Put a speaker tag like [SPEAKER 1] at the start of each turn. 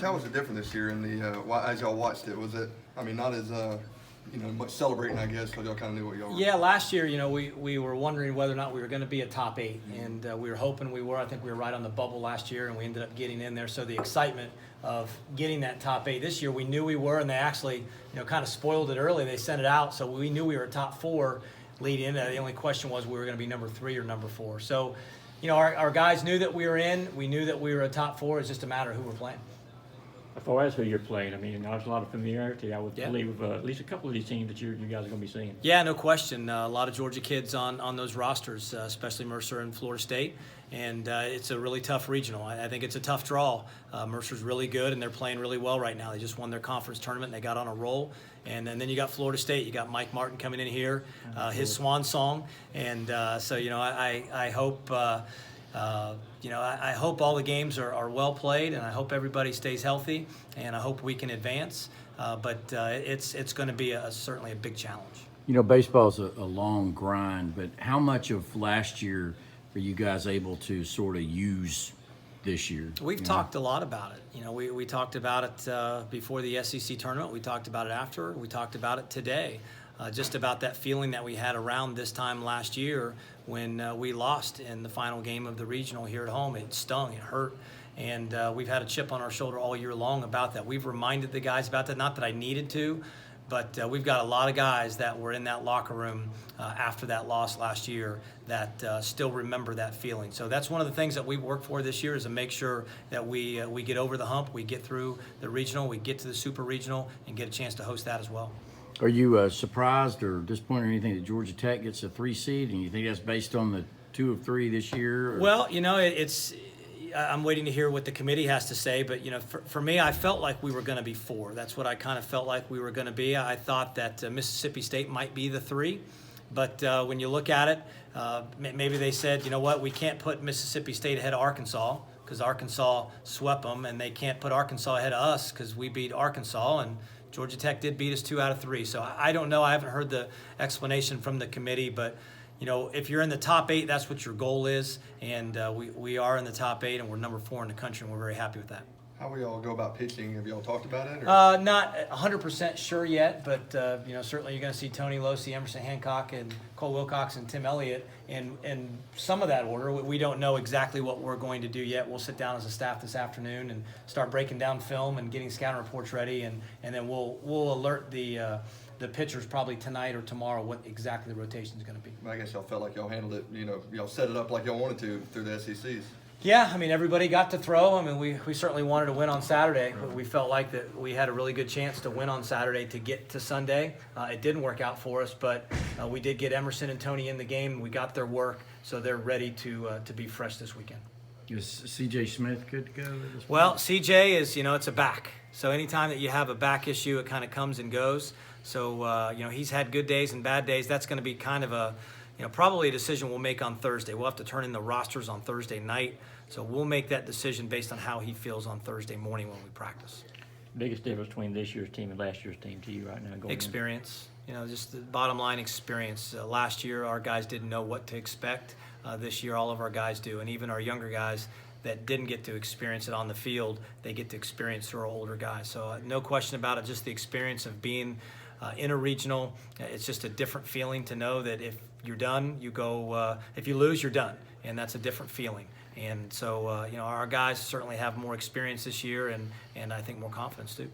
[SPEAKER 1] How was it different this year in the as y'all watched it? Was it, I mean, not as much celebrating, I guess, because y'all kind of knew what y'all were.
[SPEAKER 2] Yeah, last year, we were wondering whether or not we were going to be a top 8, and we were hoping we were. I think we were right on the bubble last year, and we ended up getting in there. So the excitement of getting that top 8 this year, we knew we were, and they actually, kind of spoiled it early. They sent it out, so we knew we were top 4 leading into that. The only question was we were going to be number 3 or number 4. So, our guys knew that we were in. We knew that we were a top 4. It's just a matter of who we're playing.
[SPEAKER 3] As far as who you're playing, I mean, there's a lot of familiarity, I would
[SPEAKER 2] Yeah.
[SPEAKER 3] believe, at least a couple of these teams that you guys are going to be seeing.
[SPEAKER 2] Yeah, no question. A lot of Georgia kids on those rosters, especially Mercer and Florida State. And it's a really tough regional. I think it's a tough draw. Mercer's really good, and they're playing really well right now. They just won their conference tournament, and they got on a roll. And then you got Florida State. You got Mike Martin coming in here, his swan song. And so, I hope I hope all the games are well played, and I hope everybody stays healthy, and I hope we can advance. But it's going to be certainly a big challenge.
[SPEAKER 4] Baseball's a long grind, but how much of last year are you guys able to sort of use this year?
[SPEAKER 2] We've talked a lot about it. We talked about it before the SEC tournament. We talked about it after. We talked about it today. Just about that feeling that we had around this time last year when we lost in the final game of the regional here at home. It stung, it hurt, and we've had a chip on our shoulder all year long about that. We've reminded the guys about that, not that I needed to, but we've got a lot of guys that were in that locker room after that loss last year that still remember that feeling. So that's one of the things that we work for this year, is to make sure that we get over the hump, we get through the regional, we get to the super regional, and get a chance to host that as well.
[SPEAKER 4] Are you surprised or disappointed or anything that Georgia Tech gets a 3 seed, and you think that's based on the 2 of 3 this year? Or?
[SPEAKER 2] Well, I'm waiting to hear what the committee has to say, but for me, I felt like we were going to be 4. That's what I kind of felt like we were going to be. I thought that Mississippi State might be the 3, but when you look at it, maybe they said, we can't put Mississippi State ahead of Arkansas because Arkansas swept them, and they can't put Arkansas ahead of us because we beat Arkansas, and Georgia Tech did beat us 2 out of 3. So I don't know. I haven't heard the explanation from the committee, but if you're in the top 8, that's what your goal is, and we are in the top 8, and we're number 4 in the country, and we're very happy with that.
[SPEAKER 1] How will y'all go about pitching? Have y'all talked about it?
[SPEAKER 2] Not 100% sure yet, but certainly you're going to see Tony Losi, Emerson Hancock, and Cole Wilcox, and Tim Elliott in some of that order. We don't know exactly what we're going to do yet. We'll sit down as a staff this afternoon and start breaking down film and getting scouting reports ready, and then we'll alert the pitchers probably tonight or tomorrow what exactly the rotation is going to be.
[SPEAKER 1] I guess y'all felt like y'all handled it, y'all set it up like y'all wanted to through the SECs.
[SPEAKER 2] Yeah, everybody got to throw. We certainly wanted to win on Saturday, but we felt like that we had a really good chance to win on Saturday to get to Sunday. It didn't work out for us, but we did get Emerson and Tony in the game. We got their work, so they're ready to be fresh this weekend.
[SPEAKER 4] Is C.J. Smith good to go?
[SPEAKER 2] Well, C.J. is, it's a back. So anytime that you have a back issue, it kind of comes and goes. So, he's had good days and bad days. That's going to be kind of probably a decision we'll make on Thursday. We'll have to turn in the rosters on Thursday night. So we'll make that decision based on how he feels on Thursday morning when we practice.
[SPEAKER 3] Biggest difference between this year's team and last year's team to you right now?
[SPEAKER 2] Experience. Just the bottom line experience. Last year, our guys didn't know what to expect. This year, all of our guys do. And even our younger guys that didn't get to experience it on the field, they get to experience through our older guys. So no question about it, just the experience of being in a regional. It's just a different feeling to know that if you're done, you go. If you lose, you're done. And that's a different feeling. And so, our guys certainly have more experience this year and I think more confidence too.